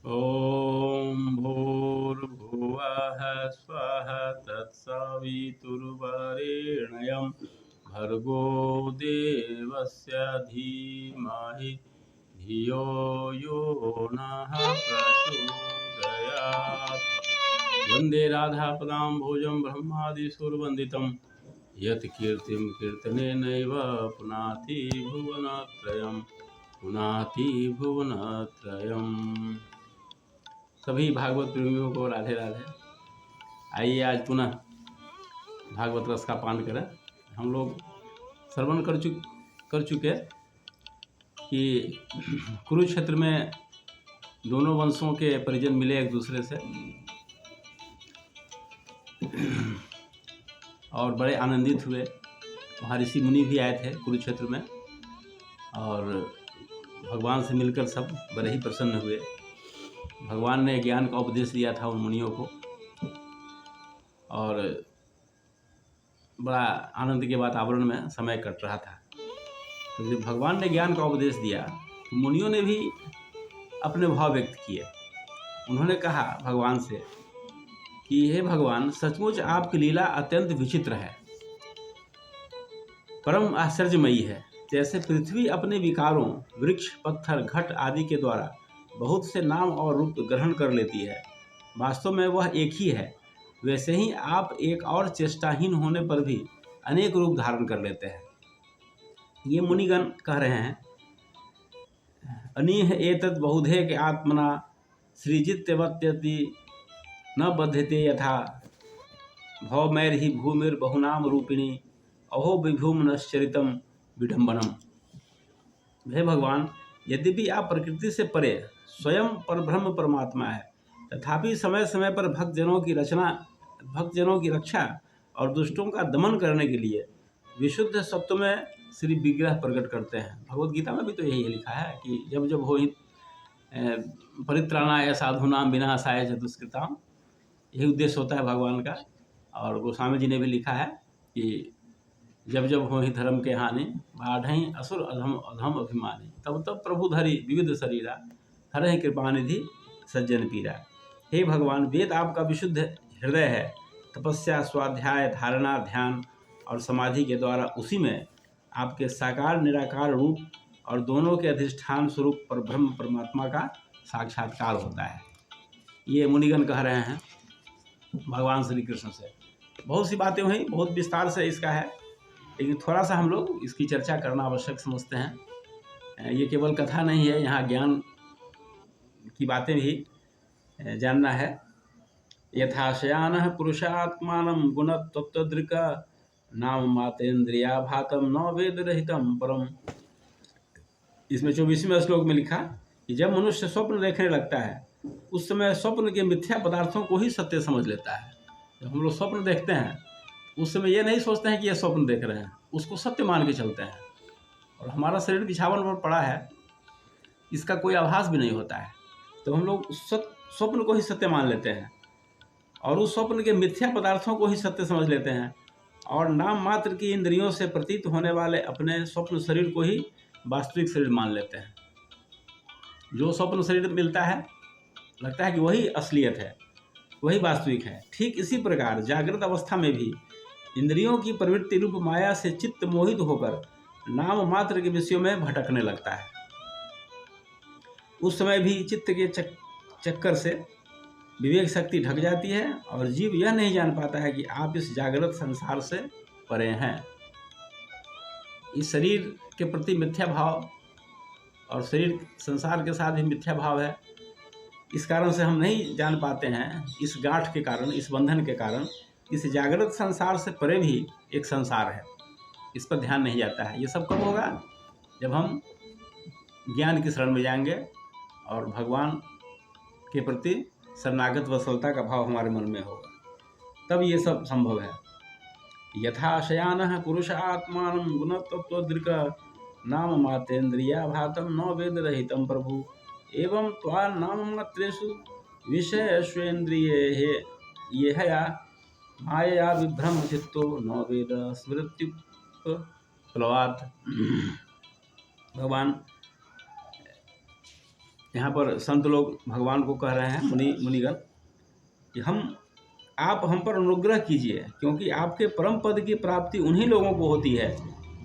ॐ भूर्भुवः स्वः तत्सवितुर्वरेण्यं भर्गो देवस्य धीमहि धियो यो नः प्रचोदयात्। वन्दे राधापदाम्भोजं ब्रह्मादिसुरवन्दितं यत्कीर्तिं कीर्तनेनैव पुनाति भुवनत्रयम्। सभी भागवत प्रेमियों को राधे राधे। आइए आज पुनः भागवत रस का पान करें। हम लोग श्रवण कर चुके कि कुरुक्षेत्र में दोनों वंशों के परिजन मिले एक दूसरे से और बड़े आनंदित हुए। वहाँ ऋषि मुनि भी आए थे कुरुक्षेत्र में और भगवान से मिलकर सब बड़े ही प्रसन्न हुए। भगवान ने ज्ञान का उपदेश दिया था उन मुनियों को और बड़ा आनंद के वातावरण में समय कट रहा था। तो जब भगवान ने ज्ञान का उपदेश दिया तो मुनियों ने भी अपने भाव व्यक्त किए। उन्होंने कहा भगवान से कि हे भगवान, सचमुच आपकी लीला अत्यंत विचित्र है, परम आश्चर्यमयी है। जैसे पृथ्वी अपने विकारों, वृक्ष, पत्थर, घट आदि के द्वारा बहुत से नाम और रूप ग्रहण कर लेती है, वास्तव में वह एक ही है, वैसे ही आप एक और चेष्टाहीन होने पर भी अनेक रूप धारण कर लेते हैं। ये मुनिगण कह रहे हैं, अनीह एतद् बहुधेक आत्मना सृजित्यवत्यति न बध्यते यथा भवमैर्हि भूमिर्बहुनाम रूपिणी अहो विभूमनश्चरितम विडम्बनम। हे भगवान, यद्यपि आप प्रकृति से परे स्वयं परब्रह्म परमात्मा है, तथापि समय समय पर भक्तजनों की रक्षा और दुष्टों का दमन करने के लिए विशुद्ध सत्व में श्री विग्रह प्रकट करते हैं। भगवद गीता में भी तो यही लिखा है कि जब जब हो ही परित्राणाय साधूनां विनाशाय च दुष्कृताम्, यही उद्देश्य होता है भगवान का। और गोस्वामी जी ने भी लिखा है कि जब जब हो ही धर्म के हानि, बाढ़ई असुर अधम अधम अभिमानी, तब तब प्रभु धरी विविध शरीरा, हरहि कृपा निधि सज्जन पीरा। हे भगवान, वेद आपका विशुद्ध हृदय है। तपस्या, स्वाध्याय, धारणा, ध्यान और समाधि के द्वारा उसी में आपके साकार निराकार रूप और दोनों के अधिष्ठान स्वरूप पर ब्रह्म परमात्मा का साक्षात्कार होता है। ये मुनिगण कह रहे हैं भगवान श्री कृष्ण से। बहुत सी बातें हुई, बहुत विस्तार से इसका है, लेकिन थोड़ा सा हम लोग इसकी चर्चा करना आवश्यक समझते हैं। ये केवल कथा नहीं है, यहाँ ज्ञान की बातें भी जानना है। यथाशयानः पुरुषात्मानं गुणतत्त्वदृक् नाम मातेन्द्रिया भातम न वेद रहितम परम। इसमें 24वें श्लोक में लिखा कि जब मनुष्य स्वप्न देखने लगता है, उस समय स्वप्न के मिथ्या पदार्थों को ही सत्य समझ लेता है। जब हम लोग स्वप्न देखते हैं उस समय ये नहीं सोचते हैं कि ये स्वप्न देख रहे हैं, उसको सत्य मान के चलते हैं। और हमारा शरीर बिछावन पर पड़ा है, इसका कोई आभास भी नहीं होता है, तो हम लोग स्वप्न को ही सत्य मान लेते हैं और उस स्वप्न के मिथ्या पदार्थों को ही सत्य समझ लेते हैं और नाम मात्र की इंद्रियों से प्रतीत होने वाले अपने स्वप्न शरीर को ही वास्तविक शरीर मान लेते हैं। जो स्वप्न शरीर मिलता है, लगता है कि वही असलियत है, वही वास्तविक है। ठीक इसी प्रकार जागृत अवस्था में भी इंद्रियों की प्रवृत्ति रूप माया से चित्त मोहित होकर नाम मात्र के विषयों में भटकने लगता है। उस समय भी चित्त के चक्कर से विवेक शक्ति ढक जाती है और जीव यह नहीं जान पाता है कि आप इस जागृत संसार से परे हैं। इस शरीर के प्रति मिथ्या भाव और शरीर संसार के साथ भी मिथ्या भाव है। इस कारण से हम नहीं जान पाते हैं, इस गांठ के कारण, इस बंधन के कारण, इस जागृत संसार से परे भी एक संसार है, इस पर ध्यान नहीं जाता है। ये सब कब होगा? जब हम ज्ञान की शरण में जाएंगे और भगवान के प्रति शरणागत वत्सलता का भाव हमारे मन में होगा, तब ये सब संभव है। यथाशयानः पुरुष आत्मानं गुणतत्त्वदृक् नाम मातेन्द्रिया भातं न वेद रहितं प्रभु एवं त्वा नाम मात्रेषु विषयेष्वेन्द्रिये ये हया माया विभ्रम चित्तो न वेद स्मृत्युपप्लवात्। भगवान यहाँ पर संत लोग भगवान को कह रहे हैं, मुनिगण, कि आप हम पर अनुग्रह कीजिए, क्योंकि आपके परम पद की प्राप्ति उन्हीं लोगों को होती है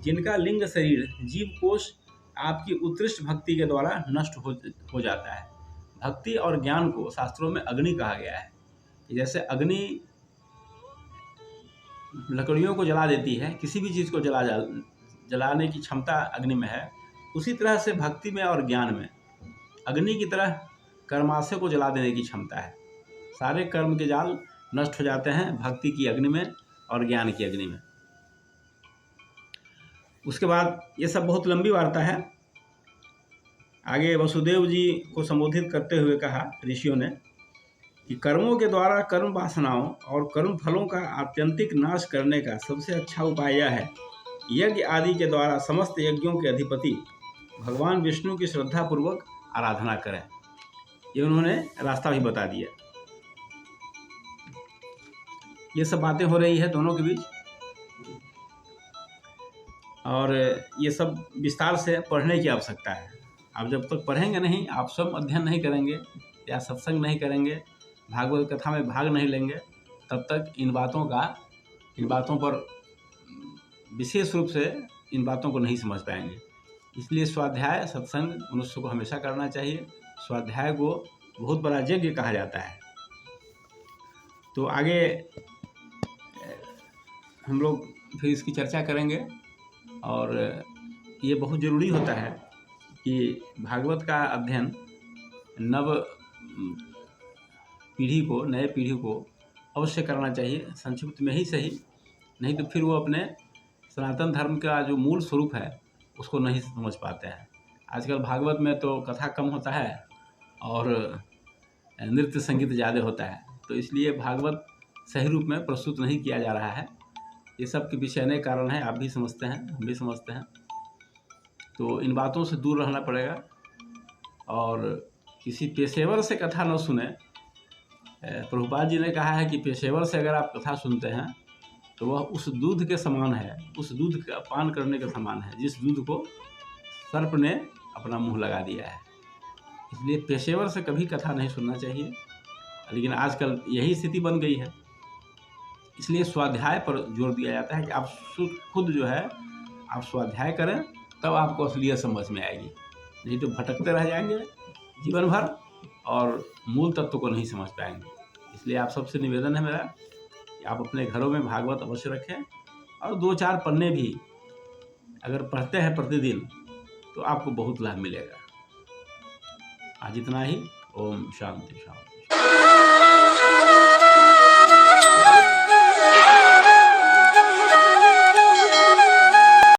जिनका लिंग शरीर जीव कोश आपकी उत्कृष्ट भक्ति के द्वारा नष्ट हो जाता है। भक्ति और ज्ञान को शास्त्रों में अग्नि कहा गया है। जैसे अग्नि लकड़ियों को जला देती है, किसी भी चीज़ को जलाने की क्षमता अग्नि में है, उसी तरह से भक्ति में और ज्ञान में अग्नि की तरह कर्माशय को जला देने की क्षमता है। सारे कर्म के जाल नष्ट हो जाते हैं भक्ति की अग्नि में और ज्ञान की अग्नि में। उसके बाद ये सब बहुत लंबी वार्ता है। आगे वसुदेव जी को संबोधित करते हुए कहा ऋषियों ने कि कर्मों के द्वारा कर्म वासनाओं और कर्म फलों का आत्यंतिक नाश करने का सबसे अच्छा उपाय यह है, यज्ञ आदि के द्वारा समस्त यज्ञों के अधिपति भगवान विष्णु की श्रद्धापूर्वक आराधना करें। ये उन्होंने रास्ता भी बता दिया। ये सब बातें हो रही है दोनों के बीच, और ये सब विस्तार से पढ़ने की आवश्यकता है। आप जब तक पढ़ेंगे नहीं, आप स्वयं अध्ययन नहीं करेंगे या सत्संग नहीं करेंगे, भागवत कथा में भाग नहीं लेंगे, तब तक इन बातों पर विशेष रूप से इन बातों को नहीं समझ पाएंगे। इसलिए स्वाध्याय सत्संग मनुष्य को हमेशा करना चाहिए। स्वाध्याय को बहुत बड़ा यज्ञ कहा जाता है। तो आगे हम लोग फिर इसकी चर्चा करेंगे, और ये बहुत ज़रूरी होता है कि भागवत का अध्ययन नए पीढ़ी को अवश्य करना चाहिए, संक्षिप्त में ही सही, नहीं तो फिर वो अपने सनातन धर्म का जो मूल स्वरूप है उसको नहीं समझ पाते हैं। आजकल भागवत में तो कथा कम होता है और नृत्य संगीत ज़्यादा होता है, तो इसलिए भागवत सही रूप में प्रस्तुत नहीं किया जा रहा है। ये सब के पीछे अनेक कारण हैं, आप भी समझते हैं, हम भी समझते हैं। तो इन बातों से दूर रहना पड़ेगा, और किसी पेशेवर से कथा न सुने। प्रभुपाद जी ने कहा है कि पेशेवर से अगर आप कथा सुनते हैं तो वह उस दूध के समान है, उस दूध का पान करने के समान है जिस दूध को सर्प ने अपना मुंह लगा दिया है। इसलिए पेशेवर से कभी कथा नहीं सुनना चाहिए, लेकिन आजकल यही स्थिति बन गई है। इसलिए स्वाध्याय पर जोर दिया जाता है कि आप खुद जो है आप स्वाध्याय करें, तब आपको असलियत समझ में आएगी, नहीं तो भटकते रह जाएंगे जीवन भर और मूल तत्व को नहीं समझ पाएंगे। इसलिए आप सबसे निवेदन है मेरा कि आप अपने घरों में भागवत अवश्य रखें, और 2-4 पन्ने भी अगर पढ़ते हैं प्रतिदिन तो आपको बहुत लाभ मिलेगा। आज इतना ही। ओम शांति शांति।